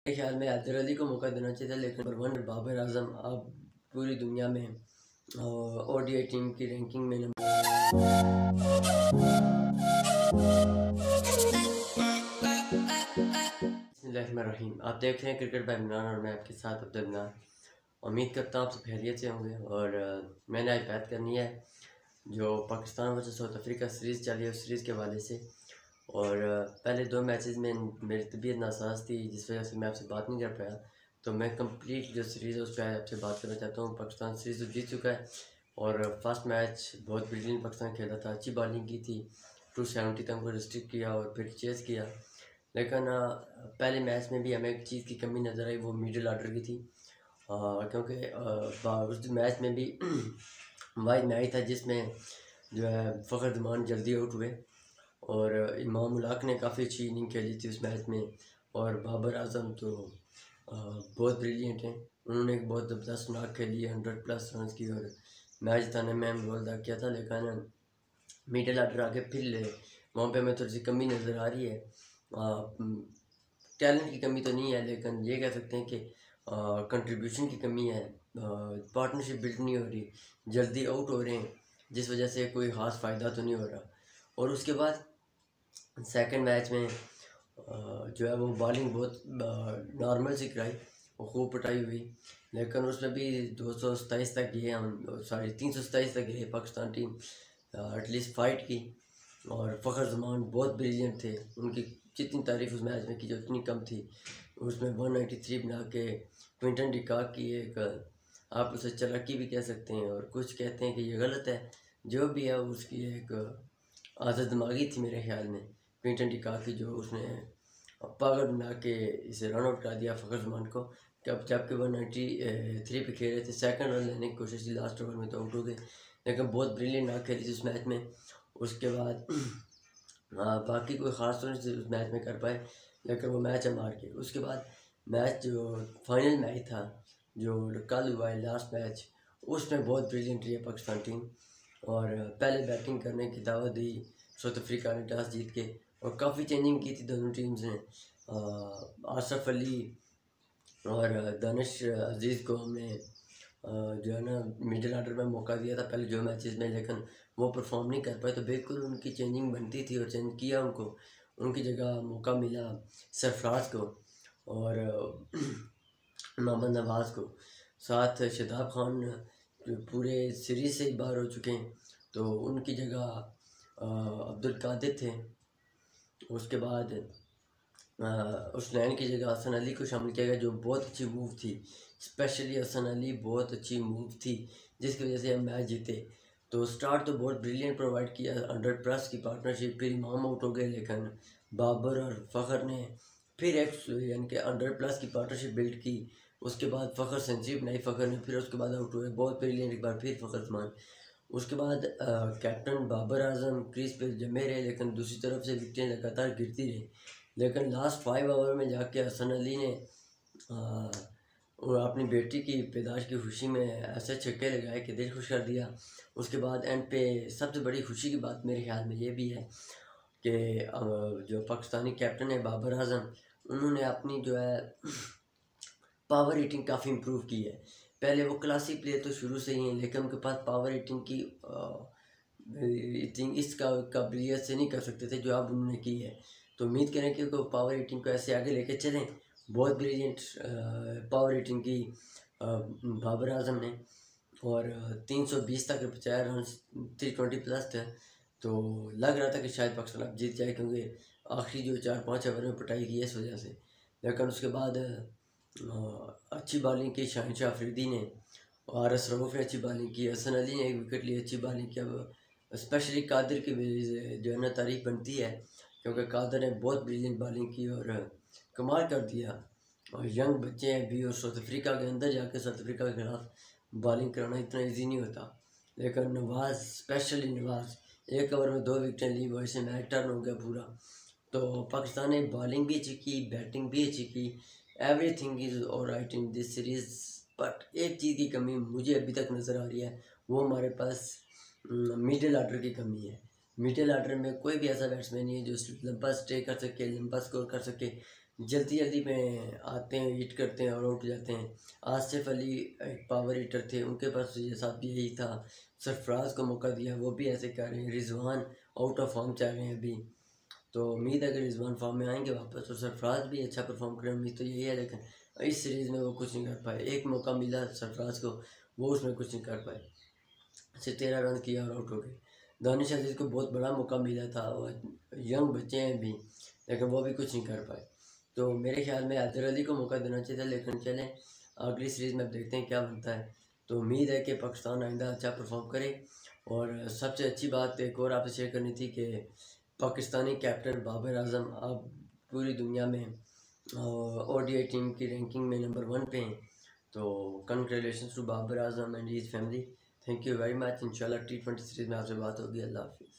मेरे ख्याल में हैदर अली को मौका देना चाहिए था, लेकिन नंबर वन बाबर आजम अब पूरी दुनिया में ओडीआई टीम की रैंकिंग में बिस्मिल्लाहिर्रहमानिर्रहीम। आप देख रहे हैं क्रिकेट बाय इमरान और मैं आपके साथ अब्दुल इमरान। उम्मीद करता हूँ आप सब खैरियत से होंगे। और मैंने आज बात करनी है जो Pakistan versus south Africa series चली है उस सीरीज़ के हवाले से। और पहले दो मैचेस में मेरी तबीयत नासाज थी जिस वजह से मैं आपसे बात नहीं कर पाया, तो मैं कंप्लीट जो सीरीज़ है उस पर आपसे बात करना चाहता हूँ। पाकिस्तान सीरीज़ तो जीत चुका है और फर्स्ट मैच बहुत ब्रिलियंट पाकिस्तान खेला था, अच्छी बॉलिंग की थी, 270 तक को रिस्ट्रिक्ट किया और फिर चेस किया। लेकिन पहले मैच में भी हमें एक चीज़ की कमी नज़र आई, वो मिडिल आर्डर की थी। क्योंकि उस मैच में भी वाइड मैच था जिसमें जो है फ़खर जमान जल्दी आउट हुए और इमाम उलाक ने काफ़ी अच्छी इनिंग खेली थी उस मैच में। और बाबर आजम तो बहुत ब्रिलियंट हैं, उन्होंने एक बहुत ज़बरदस्त नाक खेली, 100+ रन की और मैच जिताने में अहम रोल अदा किया था। लेकिन मिडिल आर्डर आगे फिर वहाँ पे हमें थोड़ी सी कमी नज़र आ रही है। टैलेंट की कमी तो नहीं है, लेकिन ये कह सकते हैं कि कंट्रीब्यूशन की कमी है। पार्टनरशिप बिल्ड नहीं हो रही, जल्दी आउट हो रहे हैं जिस वजह से कोई ख़ास फ़ायदा तो नहीं हो रहा। और उसके बाद सेकंड मैच में जो है वो बॉलिंग बहुत नॉर्मल सी कराई, वो खूब पिटाई हुई, लेकिन उसमें भी 227 तक गए हम, सॉरी 327 तक गए पाकिस्तान टीम, एटलीस्ट फाइट की। और फ़खर जमान बहुत ब्रिलियंट थे, उनकी जितनी तारीफ उस मैच में की जो उतनी कम थी। उसमें 193 बना के क्विंटन डिकॉक की एक, आप उसे चालाकी भी कह सकते हैं और कुछ कहते हैं कि ये गलत है, जो भी है उसकी एक आदत दिमागी थी मेरे ख्याल में क्विंटन डिकॉक की, जो उसने पागल बना के इसे रन आउट करा दिया फ़खर जमान को। जबकि 193 पे खेल रहे थे, सेकंड रन लेने की कोशिश की, लास्ट ओवर में तो आउट हो गए, लेकिन बहुत ब्रिलियंट ना खेली थी उस मैच में। उसके बाद बाकी कोई ख़ास तो नहीं उस मैच में कर पाए, लेकिन वो मैच हम हार गए। उसके बाद मैच जो फाइनल मैच था जो कल हुआ है लास्ट मैच, उसमें बहुत ब्रिलियंट रही है पाकिस्तान टीम और पहले बैटिंग करने की दावत दी साउथ अफ्रीका ने टॉस जीत के, और काफ़ी चेंजिंग की थी दोनों टीम्स ने। आसफ अली और दानिश अजीज़ को हमने जो है ना मिडिल आर्डर में मौका दिया था पहले जो मैचेस में, लेकिन वो परफॉर्म नहीं कर पाए, तो बिल्कुल उनकी चेंजिंग बनती थी और चेंज किया उनको। उनकी जगह मौका मिला सरफराज को और मोहम्मद नवाज़ को, साथ शादाब खान जो पूरे सीरीज़ से ही बाहर हो चुके हैं, तो उनकी जगह अब्दुल कादिर थे। उसके बाद उस लाइन की जगह हसन अली को शामिल किया गया, जो बहुत अच्छी मूव थी, स्पेशली हसन अली बहुत अच्छी मूव थी जिसकी वजह से हम मैच जीते। तो स्टार्ट तो बहुत ब्रिलियंट प्रोवाइड किया, 100+ की पार्टनरशिप, फिर इमाम आउट हो गए, लेकिन बाबर और फ़खर ने फिर एक यानी कि 100+ की पार्टनरशिप बिल्ड की। उसके बाद फ़खर सेंचुरी बनाई फ़खर ने, फिर उसके बाद आउट हुए, बहुत ब्रिलियंट एक बार फिर फ़खर जमान। उसके बाद कैप्टन बाबर आजम क्रीज पे जमे रहे, लेकिन दूसरी तरफ से विकेटें लगातार गिरती रही, लेकिन लास्ट 5 ओवर में जाके हसन अली ने और अपनी बेटी की पैदाइश की खुशी में ऐसे छक्के लगाए कि दिल खुश कर दिया। उसके बाद एंड पे सबसे बड़ी खुशी की बात मेरे ख्याल में ये भी है कि जो पाकिस्तानी कैप्टन है बाबर आजम, उन्होंने अपनी जो है पावर रेटिंग काफ़ी इम्प्रूव की है। पहले वो क्लासिक प्लेयर तो शुरू से ही हैं, लेकिन उनके पास पावर रेटिंग की इतनी इस काबिलियत से नहीं कर सकते थे जो अब उन्होंने की है। तो उम्मीद करें कि वो पावर रेटिंग को ऐसे आगे लेके चलें। बहुत ब्रिलियंट पावर रेटिंग की बाबर आजम ने, और 320 तक पहुँचाया, रन 320+ थे, तो लग रहा था कि शायद पाकिस्तान अब जीत जाए, क्योंकि आखिरी जो 4-5 ओवर में पिटाई की है इस वजह से। लेकिन उसके बाद अच्छी बॉलिंग की शहनशाह अफरीदी ने, और रऊफ़ ने अच्छी बॉलिंग की, हसन अली ने एक विकेट लिए, अच्छी बॉलिंग की। अब स्पेशली कादिर की जो है ना तारीफ बनती है, क्योंकि कादिर ने बहुत ब्रिलियंट बॉलिंग की और कमाल कर दिया। और यंग बच्चे हैं भी, और साउथ अफ्रीका के अंदर जाकर साउथ अफ्रीका के खिलाफ बॉलिंग कराना इतना ईजी नहीं होता। लेकिन नवाज़, स्पेशली नवाज़, एक ओवर में 2 विकेटें ली, वैसे मैच टर्न हो गया पूरा। तो पाकिस्तान ने बॉलिंग भी अच्छी की, बैटिंग भी अच्छी की, everything is alright in this series. But एक चीज़ की कमी मुझे अभी तक नज़र आ रही है, वो हमारे पास मिडिल आर्डर की कमी है। मिडिल आर्डर में कोई भी ऐसा बैट्समैन नहीं है जो लंबा स्टे कर सके, लंबा स्कोर कर सके, जल्दी जल्दी में आते हैं, हिट करते हैं और आउट जाते हैं। आसिफ अली एक पावर हिटर थे, उनके पास ये साथ भी यही था। सरफराज को मौका दिया, वो भी ऐसे कर रहे हैं। रिजवान आउट ऑफ फॉर्म चल रहे हैं अभी, तो उम्मीद है कि रिजवान फॉर्म में आएंगे वापस, और सरफराज भी अच्छा परफॉर्म करें, उम्मीद तो यही है। लेकिन इस सीरीज़ में वो कुछ नहीं कर पाए। एक मौका मिला सरफराज को, वो उसमें कुछ नहीं कर पाए। सिर्फ 13 रन किया और आउट हो गए। दानिश अजीज़ को बहुत बड़ा मौका मिला था, और यंग बच्चे हैं भी, लेकिन वो भी कुछ नहीं कर पाए। तो मेरे ख्याल में हैदर अली को मौका देना चाहिए था, लेकिन चलें अगली सीरीज़ में देखते हैं क्या बनता है। तो उम्मीद है कि पाकिस्तान आइंदा अच्छा परफॉर्म करे। और सबसे अच्छी बात एक और आपसे शेयर करनी थी कि पाकिस्तानी कैप्टन बाबर आजम अब पूरी दुनिया में ओडीआई टीम की रैंकिंग में नंबर 1 पे हैं। तो congratulation to Babar Azam and his family. Thank you very much. इंशाल्लाह T20 सीरीज़ में आपसे बात होगी। अल्लाह हाफिज़।